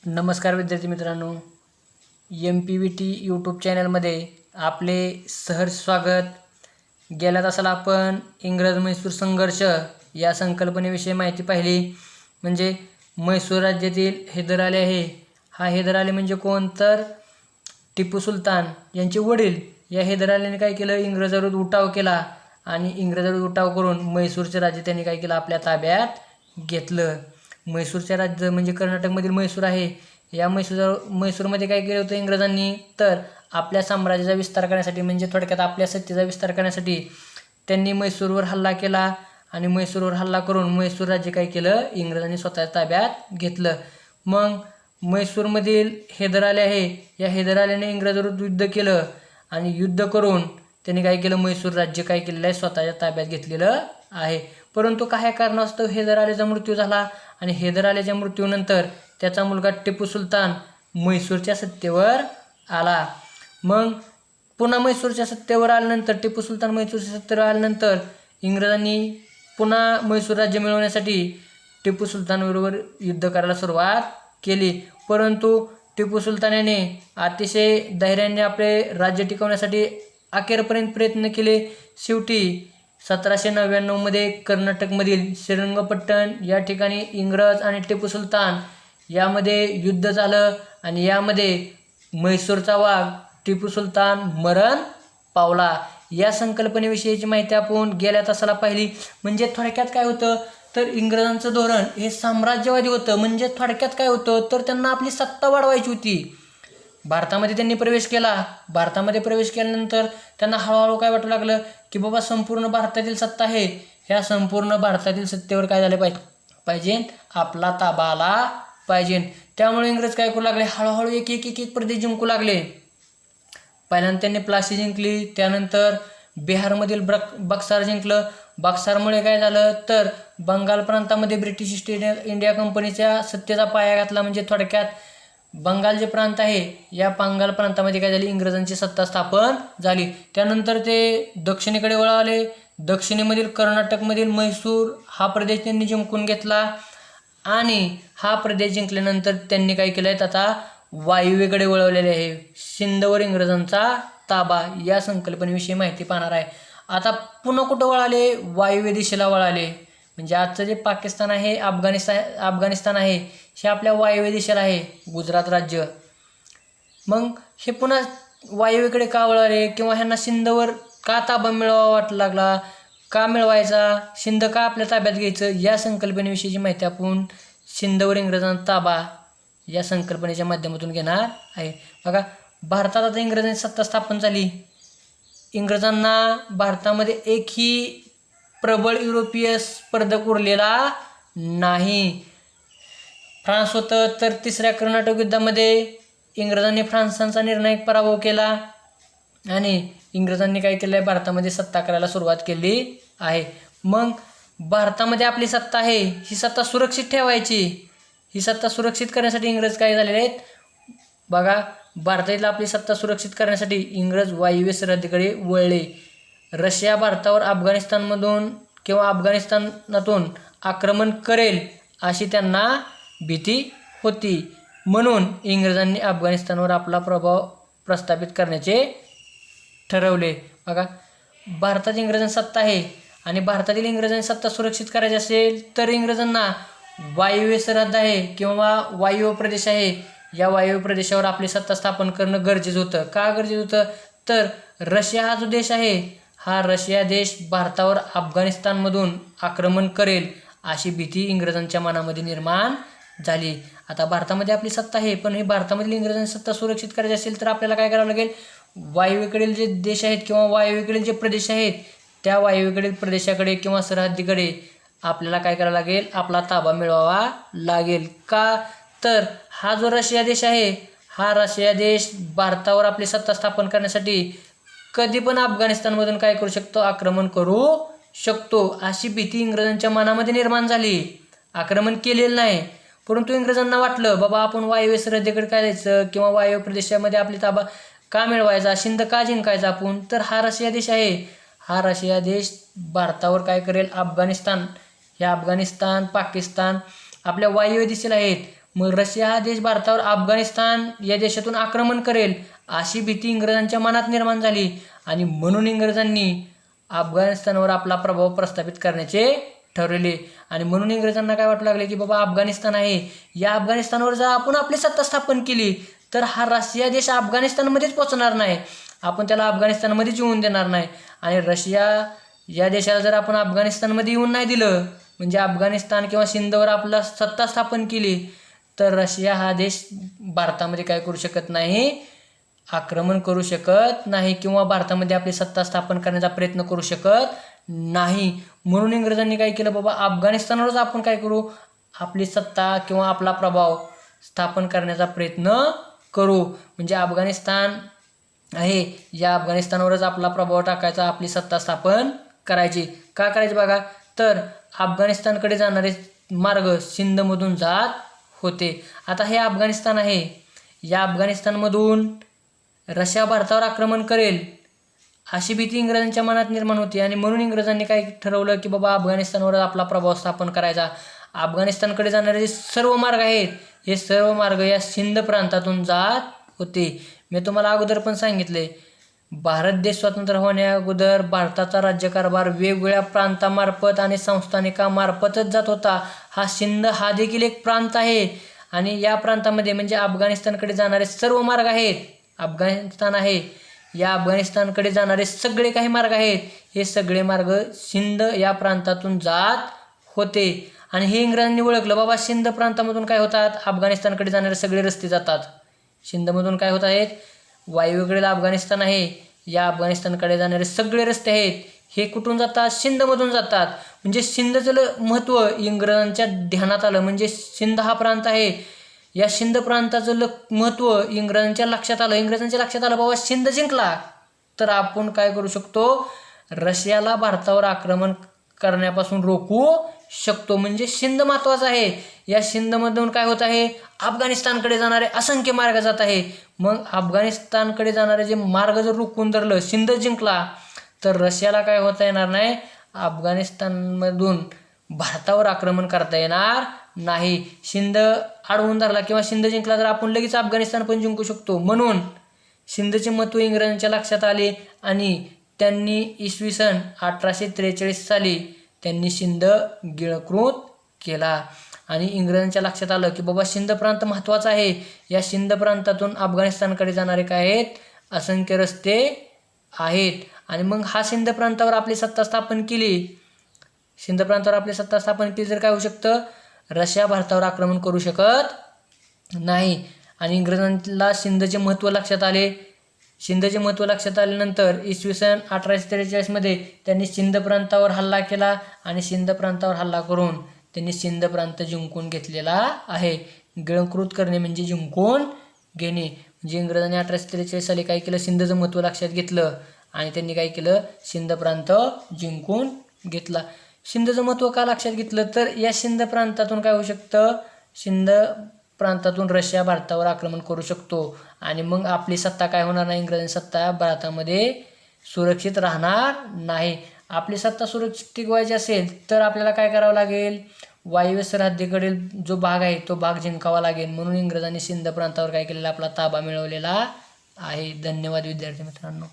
नमस्कार विद्यार्थी मित्रांनो, MPVT यूट्यूब चॅनलमध्ये आपले सहर्ष स्वागत. गेल्या तासाला आपण इंग्रज म्हैसूर संघर्ष या संकल्पनेविषयी माहिती पाहिली. म्हणजे म्हैसूर राज्यातील हैदर अली आहे. हा हैदर अली म्हणजे कोण, तर टिपू सुलतान यांचे वडील. या हैदर अलीने काय केलं, इंग्रजांविरुद्ध उठाव केला आणि इंग्रजांविरुद्ध उठाव करून म्हैसूरचे राज्य त्यांनी काय केलं, आपल्या ताब्यात घेतलं. म्हैसूरचे राज्य म्हणजे कर्नाटकमधील म्हैसूर आहे. या म्हैसूरमध्ये काय केलं होतं इंग्रजांनी, तर आपल्या साम्राज्याचा विस्तार करण्यासाठी, म्हणजे थोडक्यात आपल्या सत्तेचा विस्तार करण्यासाठी त्यांनी म्हैसूरवर हल्ला केला आणि म्हैसूरवर हल्ला करून म्हैसूर राज्य काय केलं, इंग्रजांनी स्वतःच्या ताब्यात घेतलं. मग म्हैसूरमधील हैदर अली आहे, या हैदर अलीने इंग्रजांविरुद्ध युद्ध केलं आणि युद्ध करून त्यांनी काय केलं, म्हैसूर राज्य काय केलेलं आहे, स्वतःच्या ताब्यात घेतलेलं आहे. परंतु काही कारणास्तव हैदर अलीचा मृत्यू झाला आणि हैदर अलीच्या मृत्यूनंतर त्याचा मुलगा टिपू सुलतान म्हैसूरच्या सत्तेवर आला. मग पुन्हा म्हैसूरच्या सत्तेवर आल्यानंतर, टिपू सुलतान म्हैसूरच्या सत्तेवर आल्यानंतर इंग्रजांनी पुन्हा म्हैसूर राज्य मिळवण्यासाठी टिपू सुलतानबरोबर युद्ध करायला सुरुवात केली. परंतु टिपू सुलतान याने अतिशय धैर्याने आपले राज्य टिकवण्यासाठी अखेरपर्यंत प्रयत्न केले. शेवटी 1799 मध्ये कर्नाटकमधील श्रीरंगपट्टण या ठिकाणी इंग्रज आणि टिपू सुलतान यामध्ये युद्ध झालं आणि यामध्ये म्हैसूरचा वाघ टिपू सुलतान मरण पावला. या संकल्पनेविषयीची माहिती आपण गेल्या तासाला पाहिली. म्हणजे थोडक्यात काय होतं, तर इंग्रजांचं धोरण हे साम्राज्यवादी होतं. म्हणजे थोडक्यात काय होतं, तर त्यांना आपली सत्ता वाढवायची होती. भारतामध्ये त्यांनी प्रवेश केला. भारतामध्ये प्रवेश केल्यानंतर त्यांना हळूहळू काय वाटू लागलं की बाबा संपूर्ण भारतातील सत्ता आहे, ह्या संपूर्ण भारतातील सत्तेवर काय झाले पाहिजे, आपला ताबा आला पाहिजे. त्यामुळे इंग्रज काय करू लागले, हळूहळू एक एक एक एक प्रदेश जिंकू लागले. पहिल्यांदा त्यांनी प्लासी जिंकली, त्यानंतर बिहारमधील बक्सार जिंकलं. बक्सारमुळे काय झालं, तर बंगाल प्रांतामध्ये ब्रिटिश ईस्ट इंडिया कंपनीच्या सत्तेचा पाया घातला. म्हणजे थोडक्यात बंगाल जे प्रांत आहे, या बंगाल प्रांतामध्ये काय झाली, इंग्रजांची सत्ता स्थापन झाली. त्यानंतर ते दक्षिणेकडे वळाले. दक्षिणेमधील कर्नाटकमधील म्हैसूर हा प्रदेश त्यांनी जिंकून घेतला आणि हा प्रदेश जिंकल्यानंतर त्यांनी काय केलं आहे, आता वायव्येकडे वळवलेले आहे. सिंधवर इंग्रजांचा ताबा या संकल्पनेविषयी माहिती पाहणार आहे. आता पुन्हा कुठं वळाले, वायव्य दिशेला वळाले. म्हणजे आजचं जे पाकिस्तान आहे, अफगाणिस्तान आहे, हे आपल्या वायव्य दिशेला आहे, गुजरात राज्य. मग हे पुन्हा वायव्येकडे का वळाले, किंवा ह्यांना सिंधवर का ताबा मिळवावा वाटू लागला, का मिळवायचा, सिंध का आपल्या ताब्यात घ्यायचं, या संकल्पनेविषयीची माहिती आपण सिंधवर इंग्रजांचा ताबा या संकल्पनेच्या माध्यमातून घेणार आहे. बघा, भारतात आता इंग्रजांची सत्ता स्थापन झाली. इंग्रजांना भारतामध्ये एकही प्रबळ युरोपीय स्पर्धक उरलेला नाही. फ्रान्स होतं, तर तिसऱ्या कर्नाटक युद्धामध्ये इंग्रजांनी फ्रान्सांचा निर्णायक पराभव केला आणि इंग्रजांनी काय केलं आहे, भारतामध्ये सत्ता करायला सुरुवात केली आहे. मग भारतामध्ये आपली सत्ता आहे, ही सत्ता सुरक्षित ठेवायची. ही सत्ता सुरक्षित करण्यासाठी इंग्रज काय झालेले आहेत, बघा, भारतातील आपली सत्ता सुरक्षित करण्यासाठी इंग्रज वायव्य सरहद्दीकडे वळले. रशिया भारतावर अफगाणिस्तानमधून किंवा अफगाणिस्तानातून आक्रमण करेल अशी त्यांना भीती होती. म्हणून इंग्रजांनी अफगाणिस्तानवर आपला प्रभाव प्रस्थापित करण्याचे ठरवले. बघा, भारतात इंग्रजांची सत्ता आहे आणि भारतातील इंग्रजांची सत्ता सुरक्षित करायची असेल तर इंग्रजांना वायव्य सरहद्द आहे किंवा वायव्य प्रदेश आहे, या वायव्य प्रदेशावर आपली सत्ता स्थापन करणं गरजेचं होतं. का गरजेचं होतं, तर रशिया हा जो देश आहे, हा रशिया देश भारतावर अफगाणिस्तानमधून आक्रमण करेल अशी भीती इंग्रजांच्या मनामध्ये निर्माण झाली. आता भारतामध्ये आपली सत्ता आहे, पण ही भारतामधील इंग्रजांची सत्ता सुरक्षित करायची असेल तर आपल्याला काय करावं लागेल, वायव्येकडील जे देश आहेत किंवा वायव्येकडील जे प्रदेश आहेत, त्या वायव्येकडील प्रदेशाकडे किंवा सरहद्दीकडे आपल्याला काय करावं लागेल, आपला ताबा मिळवावा लागेल. का, तर हा जो रशिया देश आहे, हा रशिया देश भारतावर आपली सत्ता स्थापन करण्यासाठी कधी पण अफगाणिस्तानमधून काय करू शकतो, आक्रमण करू शकतो, अशी भीती इंग्रजांच्या मनामध्ये निर्माण झाली. आक्रमण केलेलं नाही, परंतु इंग्रजांना वाटलं बाबा आपण वायव्य सरहद्दीकडे काय जायचं किंवा वायव्य प्रदेशामध्ये आपली ताबा का मिळवायचा, सिंध का जिंकायचा आपण, तर हा रशिया देश आहे, हा रशिया देश भारतावर काय करेल, अफगाणिस्तान, हे अफगाणिस्तान पाकिस्तान आपल्या वायव्य दिशेला आहेत. मग रशिया हा देश भारतावर अफगाणिस्तान या देशातून आक्रमण करेल अशी भीती इंग्रजांच्या मनात निर्माण झाली आणि म्हणून इंग्रजांनी अफगाणिस्तानवर आपला प्रभाव प्रस्थापित करण्याचे ठरवले. आणि म्हणून इंग्रजांना काय वाटू लागले की बाबा अफगाणिस्तान आहे, या अफगाणिस्तानवर जर आपण आपली सत्ता स्थापन केली तर हा रशिया देश अफगाणिस्तानमध्येच पोचणार नाही, आपण त्याला अफगाणिस्तानमध्येच येऊन देणार नाही. आणि रशिया या देशाला जर आपण अफगाणिस्तानमध्ये येऊन नाही दिलं, म्हणजे अफगाणिस्तान किंवा सिंधवर आपला सत्ता स्थापन केली, तर रशिया हा देश भारतामध्ये काय करू शकत नाही, आक्रमण करू शकत नाही किंवा भारतामध्ये आपली सत्ता स्थापन करण्याचा प्रयत्न करू शकत नाही. म्हणून इंग्रजांनी काय केलं, बाबा अफगाणिस्तानवरच आपण काय करू, आपली सत्ता किंवा आपला प्रभाव स्थापन करण्याचा प्रयत्न करू. म्हणजे अफगाणिस्तान आहे, या अफगाणिस्तानवरच आपला प्रभाव टाकायचा, आपली सत्ता स्थापन करायची. का करायची बघा, तर अफगाणिस्तानकडे जाणारे मार्ग सिंधमधून जात होते. आता हे अफगाणिस्तान आहे, या अफगाणिस्तानमधून रशिया भारतावर आक्रमण करेल अशी भीती इंग्रजांच्या मनात निर्माण होती आणि म्हणून इंग्रजांनी काय ठरवलं की बाबा अफगाणिस्तानवर आपला प्रभाव स्थापन करायचा. अफगाणिस्तानकडे जाणारे जे सर्व मार्ग आहेत, हे सर्व मार्ग या सिंध प्रांतातून जात होते. मी तुम्हाला अगोदर पण सांगितले, भारत देश स्वतंत्र होण्या अगोदर भारताचा राज्यकारभार वेगवेगळ्या प्रांतामार्फत आणि संस्थानिकामार्फतच जात होता. हा सिंध हा देखील एक प्रांत आहे आणि या प्रांतामध्ये म्हणजे अफगाणिस्तानकडे जाणारे सर्व मार्ग आहेत, अफगाणिस्तान आहे, या अफगाणिस्तानकडे जाणारे सगळे काही मार्ग आहेत, हे सगळे मार्ग सिंध या प्रांतातून जात होते. आणि हे इंग्रजांनी ओळखलं, बाबा सिंध प्रांतामधून काय होतात, अफगाणिस्तानकडे जाणारे सगळे रस्ते जातात. सिंधमधून काय होत आहेत, वायव्येकडील अफगाणिस्तान आहे, या अफगाणिस्तानकडे जाणारे सगळे रस्ते आहेत, हे कुठून जातात, सिंधमधून जातात. म्हणजे सिंधचं महत्त्व इंग्रजांच्या ध्यानात आलं. म्हणजे सिंध हा प्रांत आहे, या सिंध प्रांताचं महत्त्व इंग्रजांच्या लक्षात आलं. बाबा सिंध जिंकला तर आपण काय करू शकतो, रशियाला भारतावर आक्रमण करण्यापासून रोखू शकतो. म्हणजे सिंध महत्त्वाचा आहे. या सिंधमधून काय होत आहे, अफगाणिस्तानकडे जाणारे असंख्य मार्ग जात आहे. मग अफगाणिस्तानकडे जाणारे जे मार्ग जर रोखून धरलं, सिंध जिंकला, तर रशियाला काय होता येणार नाही, अफगाणिस्तानमधून भारतावर आक्रमण करता येणार नाही. सिंध अडवून धरला किंवा सिंध जिंकला तर आपण लगेच अफगाणिस्तान पण जिंकू शकतो. म्हणून सिंधचे महत्त्व इंग्रजांच्या लक्षात आले आणि त्यांनी इसवी सन 1843 साली त्यांनी सिंध गिळंकृत केला. आणि इंग्रजांच्या लक्षात आलं की बाबा सिंध प्रांत महत्त्वाचा आहे, या सिंध प्रांतातून अफगाणिस्तानकडे जाणारे काय आहेत, असंख्य रस्ते आहेत. आणि मग हा सिंध प्रांतावर आपली सत्ता स्थापन केली, सिंध प्रांतावर आपली सत्ता स्थापन केली तर काय होऊ शकतं, रशिया भारतावर आक्रमण करू शकत नाही. आणि इंग्रजांना सिंधचे महत्त्व लक्षात आले. सिंधचे महत्त्व लक्षात आल्यानंतर इसवी सन 1843 त्यांनी सिंध प्रांतावर हल्ला केला आणि सिंध प्रांतावर हल्ला करून त्यांनी सिंध प्रांत जिंकून घेतलेला आहे. गिळंकृत करणे म्हणजे जिंकून घेणे. म्हणजे इंग्रजांनी 1843 साली काय केलं, सिंधचं महत्त्व लक्षात घेतलं आणि त्यांनी काय केलं, सिंध प्रांत जिंकून घेतला. सिंधचं महत्त्व का लक्षात घेतलं, तर या सिंध प्रांतातून काय होऊ शकतं, सिंध प्रांतातून रशिया भारतावर आक्रमण करू शकतो आणि मग आपली सत्ता काय होणार नाही, इंग्रजांची सत्ता भारतामध्ये सुरक्षित राहणार नाही. आपली सत्ता सुरक्षित टिकवायची असेल तर आपल्याला काय करावं लागेल, वायव्य सरहद्दीकडील जो भाग आहे तो भाग जिंकावा लागेल. म्हणून इंग्रजांनी सिंध प्रांतावर काय केलेला, आपला ताबा मिळवलेला आहे. धन्यवाद विद्यार्थी मित्रांनो.